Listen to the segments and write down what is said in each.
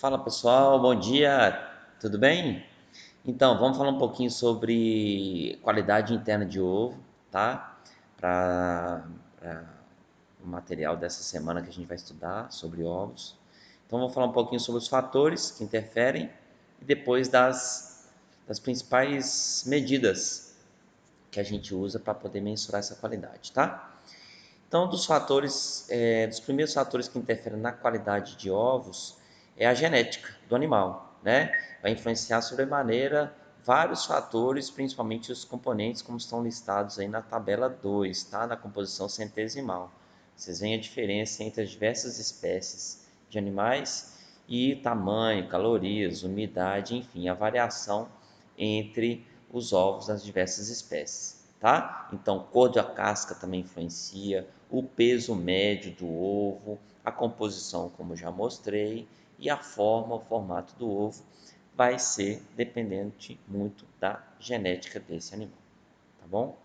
Fala pessoal, bom dia, tudo bem? Então, vamos falar um pouquinho sobre qualidade interna de ovo, tá? Para o material dessa semana que a gente vai estudar sobre ovos. Então, vamos falar um pouquinho sobre os fatores que interferem e depois das principais medidas que a gente usa para poder mensurar essa qualidade, tá? Então, dos primeiros fatores que interferem na qualidade de ovos é a genética do animal, né? Vai influenciar sobremaneira vários fatores, principalmente os componentes, como estão listados aí na tabela 2, tá? Na composição centesimal. Vocês veem a diferença entre as diversas espécies de animais e tamanho, calorias, umidade, enfim, a variação entre os ovos das diversas espécies, tá? Então, cor da casca também influencia, o peso médio do ovo, a composição, como já mostrei, e a forma, o formato do ovo vai ser dependente muito da genética desse animal, tá bom?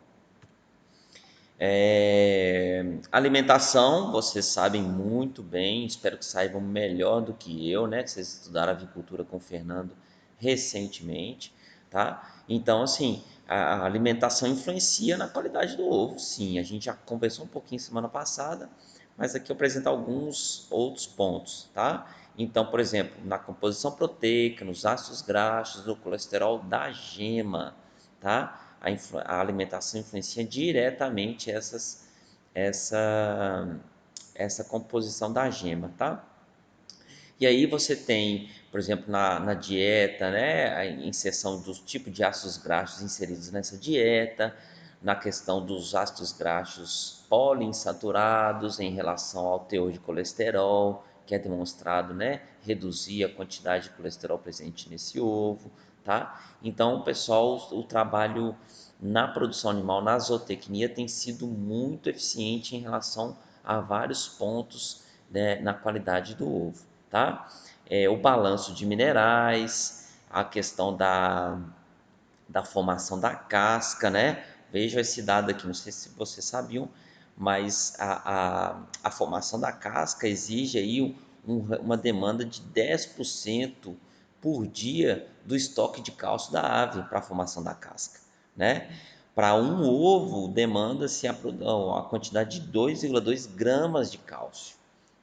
Alimentação, vocês sabem muito bem, espero que saibam melhor do que eu, né? Que vocês estudaram avicultura com o Fernando recentemente, tá? Então, assim, a alimentação influencia na qualidade do ovo, sim. A gente já conversou um pouquinho semana passada, mas aqui eu apresento alguns outros pontos, tá? Então, por exemplo, na composição proteica, nos ácidos graxos, no colesterol da gema, tá? A alimentação influencia diretamente essa, essa composição da gema, tá? E aí você tem, por exemplo, na dieta, né, a inserção dos tipos de ácidos graxos inseridos nessa dieta, na questão dos ácidos graxos poliinsaturados em relação ao teor de colesterol, que é demonstrado, né, reduzir a quantidade de colesterol presente nesse ovo, tá? Então, pessoal, o trabalho na produção animal, na zootecnia, tem sido muito eficiente em relação a vários pontos, né, na qualidade do ovo, tá? O balanço de minerais, a questão da formação da casca, né? Veja esse dado aqui, não sei se vocês sabiam, mas a formação da casca exige aí uma demanda de 10% por dia do estoque de cálcio da ave para a formação da casca, né? Para um ovo, demanda-se a quantidade de 2,2 gramas de cálcio.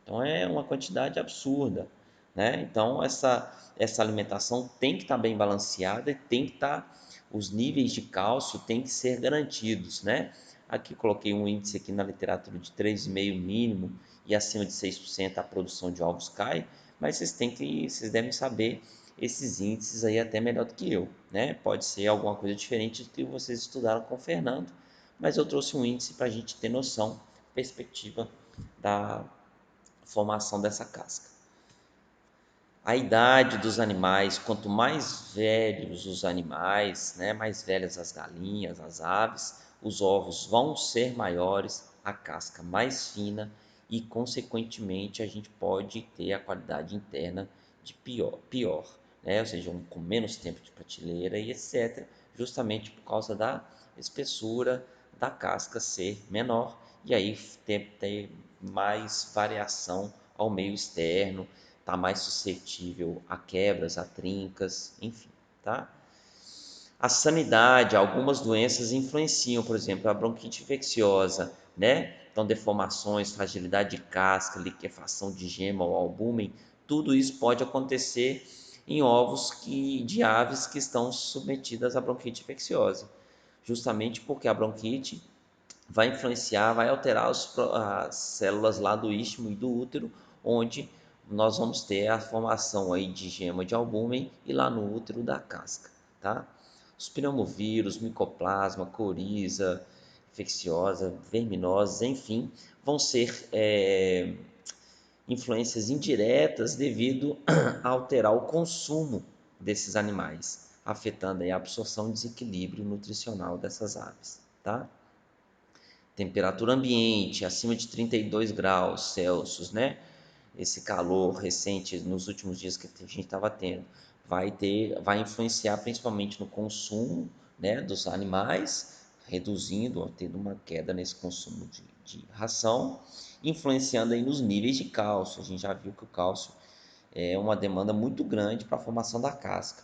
Então é uma quantidade absurda, né? Então essa alimentação tem que estar bem balanceada e tem que estar os níveis de cálcio têm que ser garantidos, né? Aqui coloquei um índice aqui na literatura de 3,5 mínimo e acima de 6% a produção de ovos cai, mas vocês devem saber esses índices aí até melhor do que eu, né? Pode ser alguma coisa diferente do que vocês estudaram com o Fernando, mas eu trouxe um índice para a gente ter noção, perspectiva da formação dessa casca. A idade dos animais, quanto mais velhos os animais, né, mais velhas as galinhas, as aves, os ovos vão ser maiores, a casca mais fina e, consequentemente, a gente pode ter a qualidade interna de pior, né? Ou seja, com menos tempo de prateleira e etc., justamente por causa da espessura da casca ser menor e aí ter mais variação ao meio externo, está mais suscetível a quebras, a trincas, enfim, tá? A sanidade, algumas doenças influenciam, por exemplo, a bronquite infecciosa, né? Então, deformações, fragilidade de casca, liquefação de gema ou albúmen, tudo isso pode acontecer em ovos de aves que estão submetidas à bronquite infecciosa, justamente porque a bronquite vai influenciar, vai alterar as células lá do istmo e do útero, onde nós vamos ter a formação aí de gema de albúmen e lá no útero da casca, tá? Os pneumovírus, micoplasma, coriza infecciosa, verminoses, enfim, vão ser influências indiretas devido a alterar o consumo desses animais, afetando aí a absorção e desequilíbrio nutricional dessas aves, tá? Temperatura ambiente acima de 32 graus Celsius, né? Esse calor recente nos últimos dias que a gente estava tendo, vai influenciar principalmente no consumo, né, dos animais, reduzindo, ou tendo uma queda nesse consumo de ração, influenciando aí nos níveis de cálcio. A gente já viu que o cálcio é uma demanda muito grande para a formação da casca,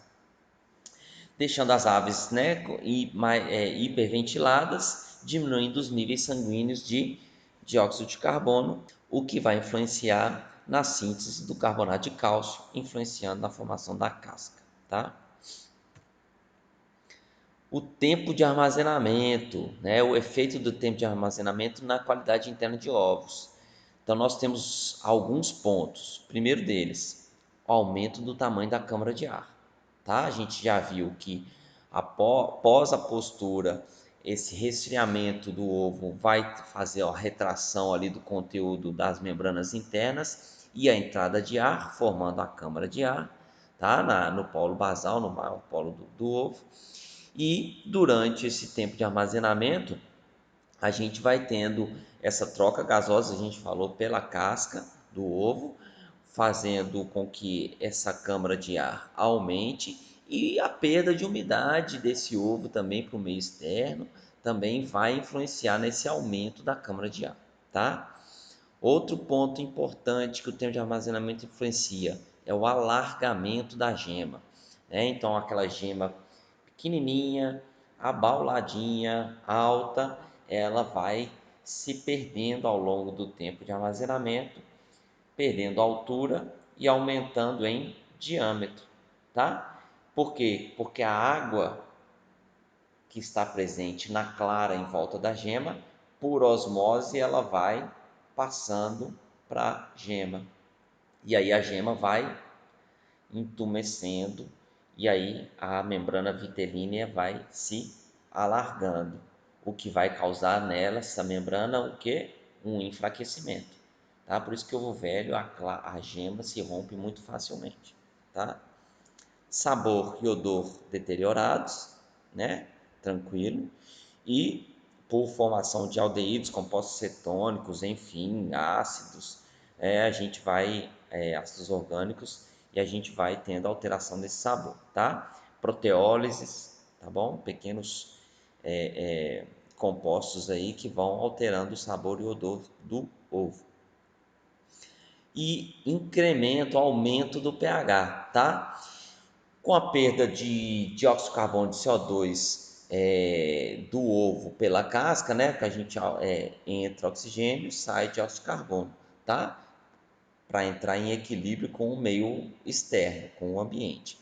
deixando as aves, né, hiperventiladas, diminuindo os níveis sanguíneos de dióxido de carbono, o que vai influenciar na síntese do carbonato de cálcio, influenciando na formação da casca, tá? O tempo de armazenamento, né, o efeito do tempo de armazenamento na qualidade interna de ovos. Então, nós temos alguns pontos. O primeiro deles, o aumento do tamanho da câmara de ar. Tá? A gente já viu que após a postura, esse resfriamento do ovo vai fazer a retração ali do conteúdo das membranas internas e a entrada de ar, formando a câmara de ar, tá? No polo basal, no maior polo do ovo. E durante esse tempo de armazenamento, a gente vai tendo essa troca gasosa, a gente falou, pela casca do ovo, fazendo com que essa câmara de ar aumente e a perda de umidade desse ovo também para o meio externo também vai influenciar nesse aumento da câmara de ar, tá? Outro ponto importante que o tempo de armazenamento influencia é o alargamento da gema, né? Então aquela gema pequenininha, abauladinha, alta, ela vai se perdendo ao longo do tempo de armazenamento, perdendo altura e aumentando em diâmetro, tá? Por quê? Porque a água que está presente na clara em volta da gema, por osmose, ela vai passando para a gema. E aí a gema vai entumecendo e aí a membrana vitelínea vai se alargando, o que vai causar nela, essa membrana, o que? Um enfraquecimento, tá? Por isso que o ovo velho, a gema se rompe muito facilmente, tá? Sabor e odor deteriorados, né? Tranquilo. E por formação de aldeídos, compostos cetônicos, enfim, ácidos, a gente vai, ácidos orgânicos, e a gente vai tendo alteração desse sabor, tá? Proteólises, tá bom? Pequenos compostos aí que vão alterando o sabor e o odor do ovo. E incremento, aumento do pH, tá? Com a perda de dióxido de carbono de CO2 do ovo pela casca, né? Que a gente entra oxigênio, sai dióxido de carbono, tá? Para entrar em equilíbrio com o meio externo, com o ambiente.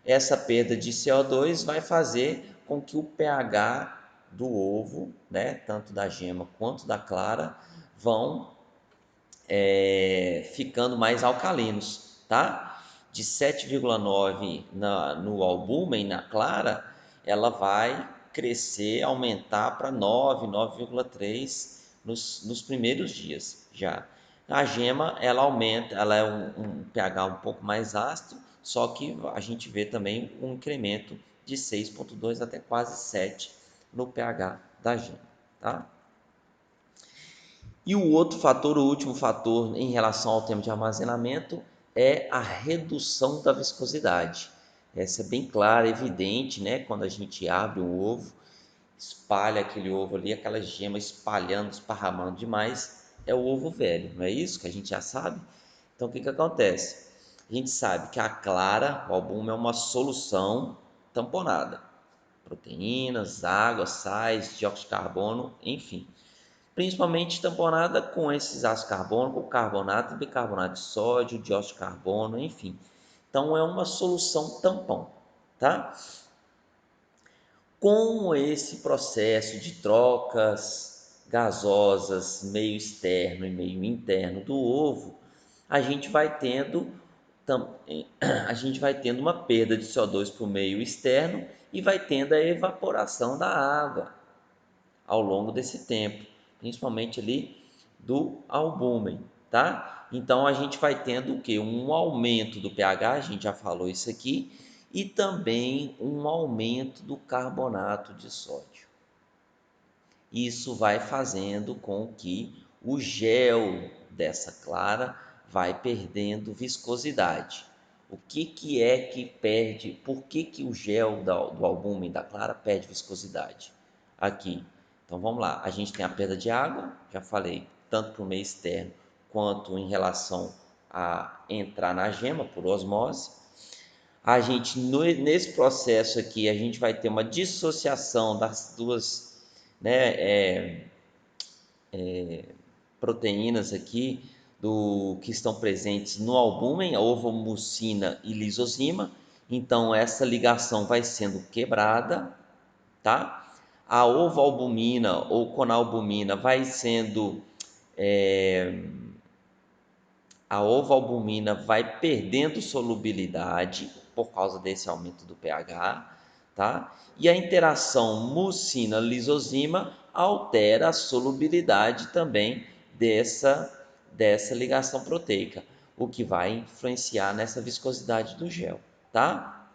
Essa perda de CO2 vai fazer com que o pH do ovo, né, tanto da gema quanto da clara, vão ficando mais alcalinos, tá? De 7,9 no albúmen, na clara, ela vai crescer, aumentar para 9, 9,3 nos primeiros dias já. A gema, ela aumenta, ela é um pH um pouco mais ácido, só que a gente vê também um incremento de 6,2 até quase 7 no pH da gema, tá? E o outro fator, o último fator em relação ao tempo de armazenamento é a redução da viscosidade. Essa é bem clara, evidente, né? Quando a gente abre o ovo, espalha aquele ovo ali, aquela gema espalhando, esparramando demais, é o ovo velho, não é isso que a gente já sabe? Então o que acontece? A gente sabe que a clara, o albume, é uma solução tamponada. Proteínas, água, sais, dióxido de carbono, enfim, principalmente tamponada com esses ácidos carbônicos, carbonato, bicarbonato de sódio, dióxido de carbono, enfim. Então é uma solução tampão, tá? Com esse processo de trocas gasosas, meio externo e meio interno do ovo, a gente vai tendo uma perda de CO2 para o meio externo e vai tendo a evaporação da água ao longo desse tempo, principalmente ali do albúmen, tá? Então a gente vai tendo o que? Um aumento do pH, a gente já falou isso aqui, e também um aumento do carbonato de sódio. Isso vai fazendo com que o gel dessa clara vai perdendo viscosidade. O que é que perde? Por que o gel do albúmen da clara perde viscosidade? Aqui. Então vamos lá. A gente tem a perda de água, já falei, tanto para o meio externo quanto em relação a entrar na gema por osmose. A gente, nesse processo aqui, a gente vai ter uma dissociação das duas, né, proteínas aqui que estão presentes no albúmen, a ovomucina e lisozima. Então, essa ligação vai sendo quebrada, tá? A ovoalbumina ou conalbumina vai sendo... a ovoalbumina vai perdendo solubilidade por causa desse aumento do pH, tá? E a interação mucina-lisozima altera a solubilidade também dessa ligação proteica, o que vai influenciar nessa viscosidade do gel, tá?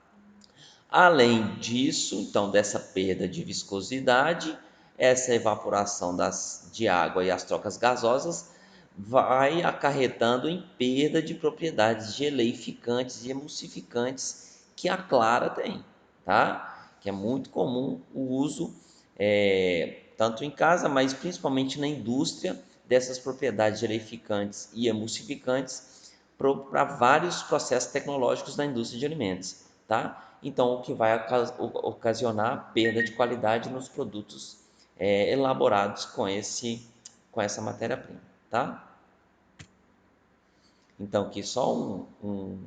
Além disso, então, dessa perda de viscosidade, essa evaporação de água e as trocas gasosas vai acarretando em perda de propriedades geleificantes e emulsificantes que a clara tem, tá? Que é muito comum o uso, tanto em casa, mas principalmente na indústria, dessas propriedades geleificantes e emulsificantes para vários processos tecnológicos da indústria de alimentos, tá? Então, o que vai ocasionar perda de qualidade nos produtos elaborados com essa matéria-prima, tá? Então, aqui só um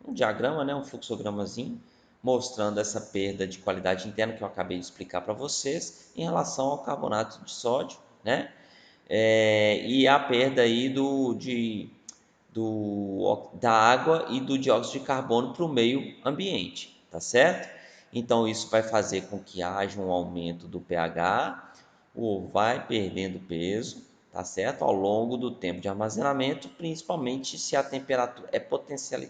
diagrama, né, um fluxogramazinho, mostrando essa perda de qualidade interna que eu acabei de explicar para vocês em relação ao carbonato de sódio, né? E a perda aí da água e do dióxido de carbono para o meio ambiente, tá certo? Então, isso vai fazer com que haja um aumento do pH, o ovo vai perdendo peso, tá certo? Ao longo do tempo de armazenamento, principalmente se a temperatura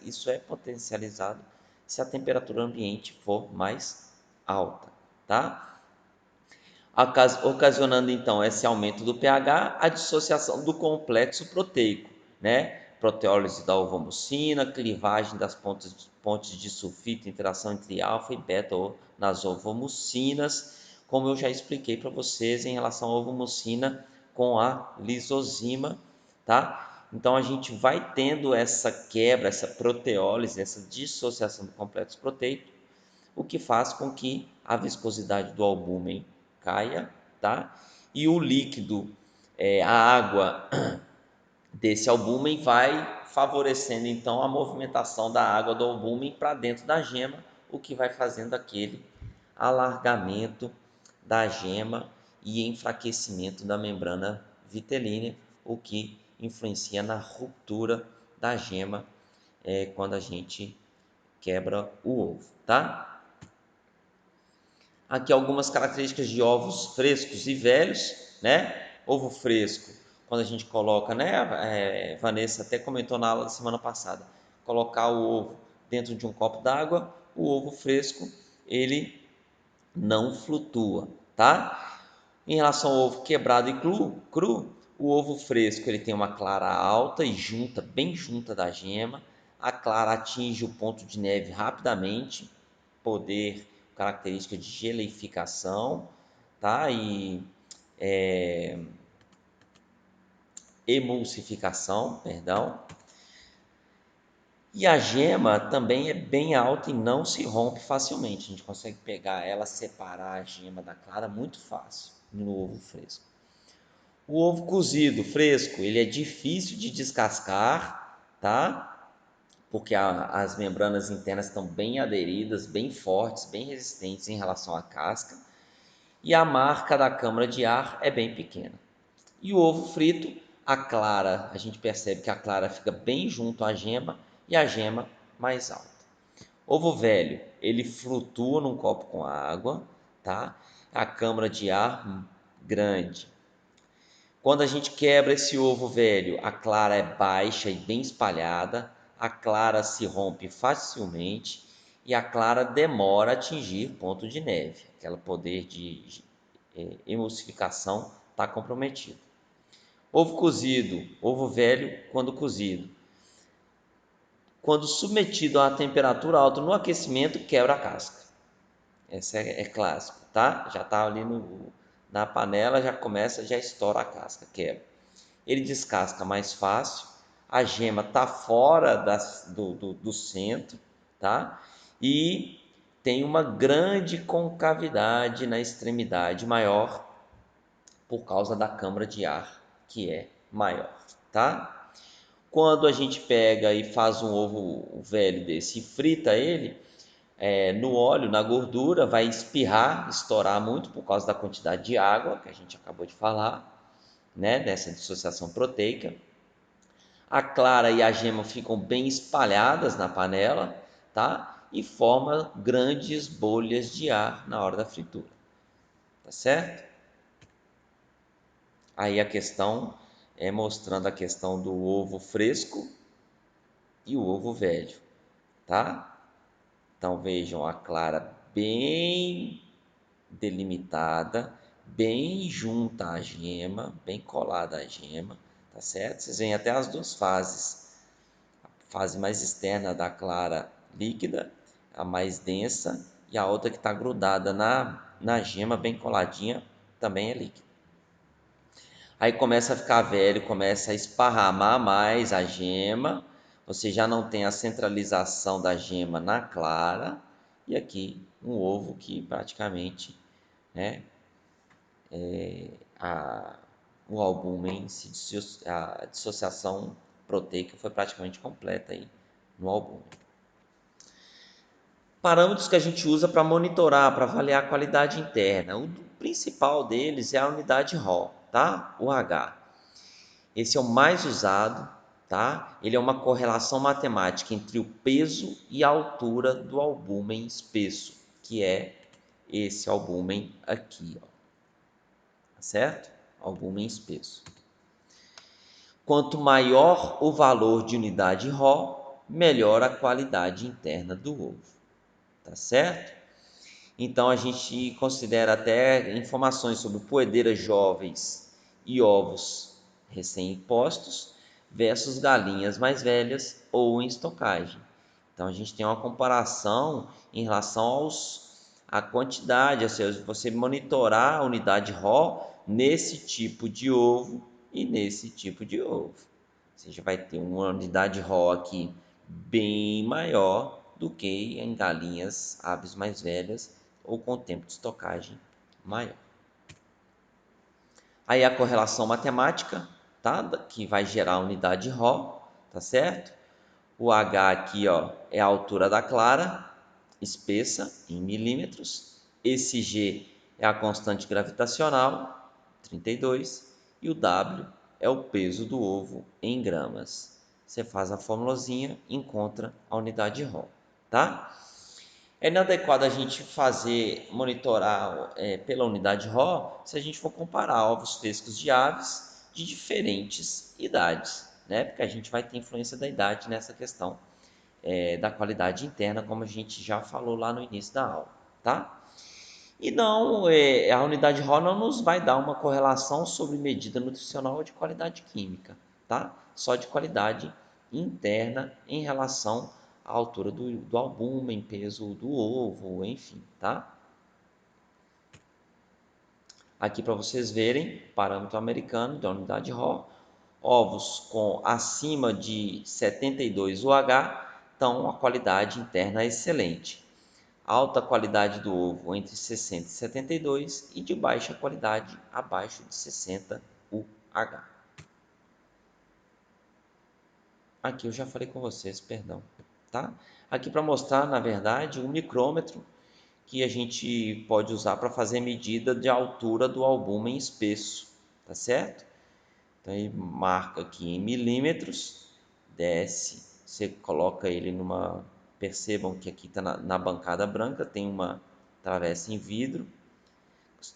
isso é potencializado se a temperatura ambiente for mais alta, tá? Ocasionando então esse aumento do pH, a dissociação do complexo proteico, né? Proteólise da ovomucina, clivagem das pontes de sulfito, interação entre alfa e beta nas ovomucinas, como eu já expliquei para vocês em relação à ovomucina com a lisozima, tá? Então a gente vai tendo essa quebra, essa proteólise, essa dissociação do complexo proteico, o que faz com que a viscosidade do albúmen caia, tá? E o líquido, a água desse albúmen vai favorecendo então a movimentação da água do albúmen para dentro da gema, o que vai fazendo aquele alargamento da gema e enfraquecimento da membrana vitelínea, o que influencia na ruptura da gema quando a gente quebra o ovo, tá? Aqui algumas características de ovos frescos e velhos, né? Ovo fresco, quando a gente coloca, né? Vanessa até comentou na aula da semana passada, colocar o ovo dentro de um copo d'água, o ovo fresco, ele não flutua, tá? Em relação ao ovo quebrado e cru, o ovo fresco ele tem uma clara alta e bem junta da gema, a clara atinge o ponto de neve rapidamente, característica de geleificação, tá? E emulsificação, perdão. E a gema também é bem alta e não se rompe facilmente. A gente consegue pegar ela, separar a gema da clara muito fácil no ovo fresco. O ovo cozido fresco, ele é difícil de descascar, tá? Porque as membranas internas estão bem aderidas, bem fortes, bem resistentes em relação à casca. E a marca da câmara de ar é bem pequena. E o ovo frito, a clara, a gente percebe que a clara fica bem junto à gema e a gema mais alta. Ovo velho, ele flutua num copo com água, tá? A câmara de ar grande. Quando a gente quebra esse ovo velho, a clara é baixa e bem espalhada, a clara se rompe facilmente e a clara demora a atingir ponto de neve. Aquele poder de emulsificação está comprometido. Ovo cozido, ovo velho quando cozido. Quando submetido a uma temperatura alta no aquecimento, quebra a casca. Esse é clássico, tá? Já está ali na panela, já estoura a casca, quebra. Ele descasca mais fácil, a gema está fora do centro, tá? E tem uma grande concavidade na extremidade maior por causa da câmara de ar que é maior, tá? Quando a gente pega e faz um ovo velho desse e frita ele, no óleo, na gordura, vai espirrar, estourar muito por causa da quantidade de água que a gente acabou de falar, né? Dessa dissociação proteica. A clara e a gema ficam bem espalhadas na panela, tá? E forma grandes bolhas de ar na hora da fritura, tá certo? Aí a questão é mostrando a questão do ovo fresco e o ovo velho, tá? Então vejam a clara bem delimitada, bem junta à gema, bem colada à gema, tá certo? Vocês veem até as duas fases. A fase mais externa da clara líquida, a mais densa, e a outra que está grudada na gema, bem coladinha, também é líquida. Aí começa a ficar velho, começa a esparramar mais a gema, você já não tem a centralização da gema na clara, e aqui um ovo que praticamente, né, o albúmen, a dissociação proteica foi praticamente completa aí no albúmen. Parâmetros que a gente usa para monitorar, para avaliar a qualidade interna. O principal deles é a unidade RAW, tá? O H. Esse é o mais usado, tá? Ele é uma correlação matemática entre o peso e a altura do albúmen espesso, que é esse albúmen aqui, ó. Certo? Albúmen espesso. Quanto maior o valor de unidade RAW, melhor a qualidade interna do ovo, tá certo? Então a gente considera até informações sobre poedeiras jovens e ovos recém-postos versus galinhas mais velhas ou em estocagem. Então a gente tem uma comparação em relação à quantidade, ou seja, você monitorar a unidade RAW nesse tipo de ovo e nesse tipo de ovo. Você já vai ter uma unidade RAW aqui bem maior do que em galinhas aves mais velhas ou com tempo de estocagem maior. Aí a correlação matemática, tá? Que vai gerar a unidade RAW, tá certo? O H aqui, ó, é a altura da clara, espessa em milímetros. Esse G é a constante gravitacional, 32, e o W é o peso do ovo em gramas. Você faz a formulazinha e encontra a unidade RAW, tá? É inadequado a gente monitorar pela unidade RAW se a gente for comparar ovos frescos de aves de diferentes idades, né? Porque a gente vai ter influência da idade nessa questão da qualidade interna, como a gente já falou lá no início da aula, tá? E não, a unidade RAW não nos vai dar uma correlação sobre medida nutricional ou de qualidade química, tá? Só de qualidade interna em relação à altura do albúmen, peso do ovo, enfim, tá? Aqui para vocês verem, parâmetro americano da unidade RAW, ovos com acima de 72 UH, então a qualidade interna é excelente. Alta qualidade do ovo entre 60 e 72 e de baixa qualidade abaixo de 60 UH. Aqui eu já falei com vocês, perdão, tá? Aqui para mostrar, na verdade, um micrômetro que a gente pode usar para fazer medida de altura do albúmen espesso, tá certo? Então ele marca aqui em milímetros, desce, você coloca ele numa. Percebam que aqui está na bancada branca, tem uma travessa em vidro.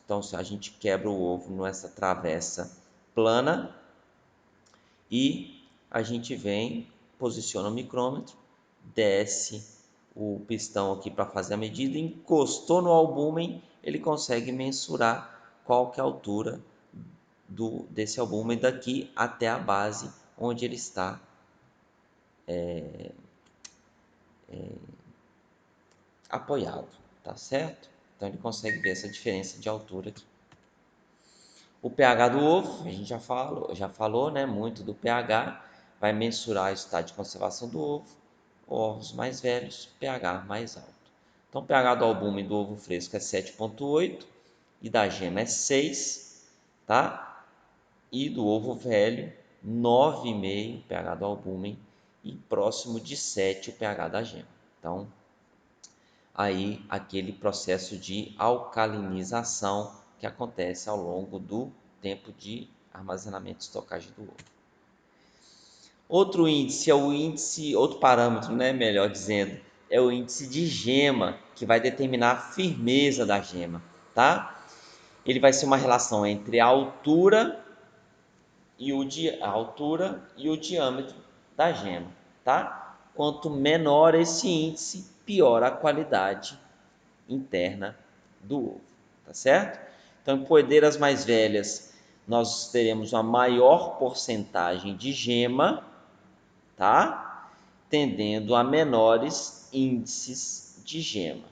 Então a gente quebra o ovo nessa travessa plana e a gente vem, posiciona o micrômetro, desce o pistão aqui para fazer a medida, encostou no albúmen, ele consegue mensurar qual que é a altura desse albúmen daqui até a base onde ele está apoiado, tá certo? Então ele consegue ver essa diferença de altura aqui. O pH do ovo, a gente já falou, né, muito do pH, vai mensurar o estado de conservação do ovo, ovos mais velhos, pH mais alto. Então, o pH do albume do ovo fresco é 7,8 e da gema é 6, tá? E do ovo velho, 9,5 o pH do albume e próximo de 7 o pH da gema. Então, aí aquele processo de alcalinização que acontece ao longo do tempo de armazenamento e estocagem do ovo. Outro índice é o índice, outro parâmetro, né, melhor dizendo, é o índice de gema, que vai determinar a firmeza da gema, tá? Ele vai ser uma relação entre a altura e o diâmetro da gema, tá? Quanto menor esse índice, pior a qualidade interna do ovo, tá certo? Então, em poedeiras mais velhas, nós teremos uma maior porcentagem de gema, tá? Tendendo a menores índices de gema.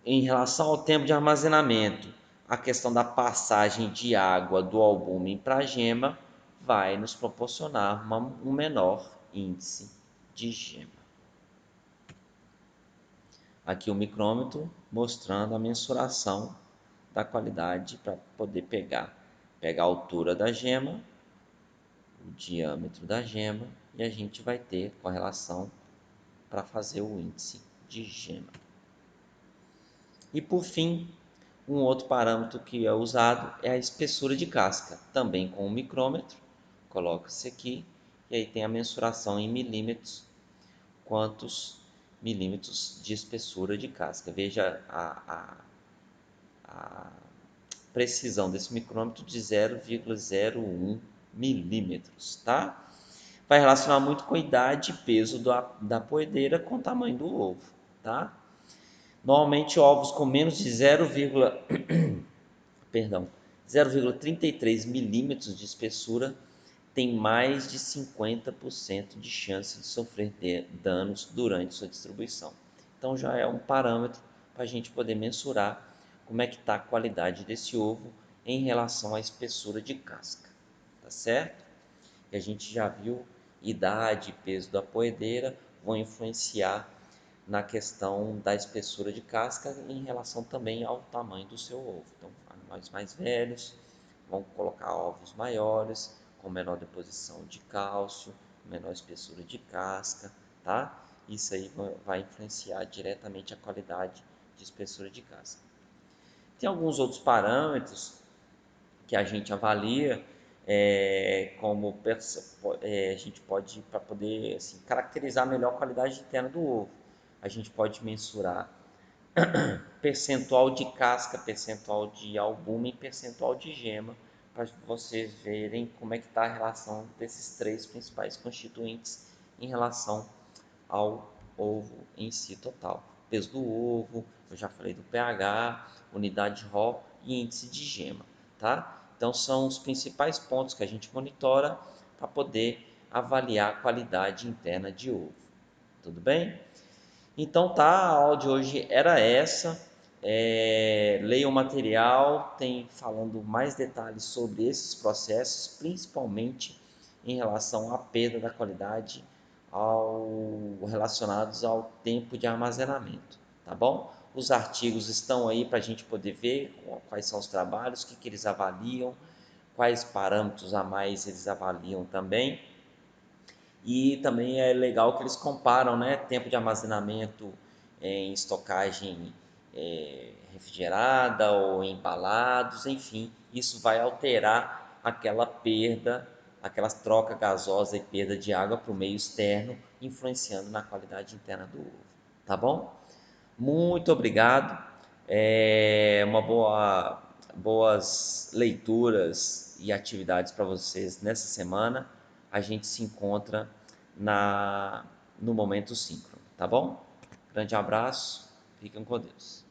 Em relação ao tempo de armazenamento, a questão da passagem de água do albume para a gema vai nos proporcionar um menor índice de gema. Aqui o micrômetro mostrando a mensuração da qualidade para poder pegar a altura da gema, o diâmetro da gema, e a gente vai ter correlação para fazer o índice de gema. E por fim, um outro parâmetro que é usado é a espessura de casca, também com o micrômetro, coloca-se aqui, e aí tem a mensuração em milímetros, quantos milímetros de espessura de casca. Veja a precisão desse micrômetro de 0,01 milímetros, tá? Vai relacionar muito com a idade e peso da poedeira com o tamanho do ovo, tá? Normalmente ovos com menos de 0,33 milímetros de espessura têm mais de 50% de chance de sofrer danos durante sua distribuição. Então já é um parâmetro para a gente poder mensurar como é que está a qualidade desse ovo em relação à espessura de casca, tá certo? E a gente já viu idade e peso da poedeira vão influenciar na questão da espessura de casca em relação também ao tamanho do seu ovo. Então, animais mais velhos vão colocar ovos maiores, com menor deposição de cálcio, menor espessura de casca, tá? Isso aí vai influenciar diretamente a qualidade de espessura de casca. Tem alguns outros parâmetros que a gente avalia, como a gente pode, para poder assim, caracterizar melhor a qualidade interna do ovo, a gente pode mensurar percentual de casca, percentual de albume e percentual de gema, para vocês verem como é que está a relação desses três principais constituintes em relação ao ovo em si total. Peso do ovo, eu já falei do pH, unidade RO e índice de gema, tá? Então são os principais pontos que a gente monitora para poder avaliar a qualidade interna de ovo. Tudo bem? Então tá, a aula de hoje era essa. Leia o material, tem falando mais detalhes sobre esses processos, principalmente em relação à perda da qualidade relacionados ao tempo de armazenamento, tá bom? Os artigos estão aí para a gente poder ver quais são os trabalhos, o que eles avaliam, quais parâmetros a mais eles avaliam também. E também é legal que eles comparam, né, tempo de armazenamento em estocagem refrigerada ou embalados, enfim, isso vai alterar aquela perda, aquela troca gasosa e perda de água para o meio externo, influenciando na qualidade interna do ovo, tá bom? Muito obrigado, boas leituras e atividades para vocês nessa semana. A gente se encontra no momento síncrono, tá bom? Grande abraço, fiquem com Deus.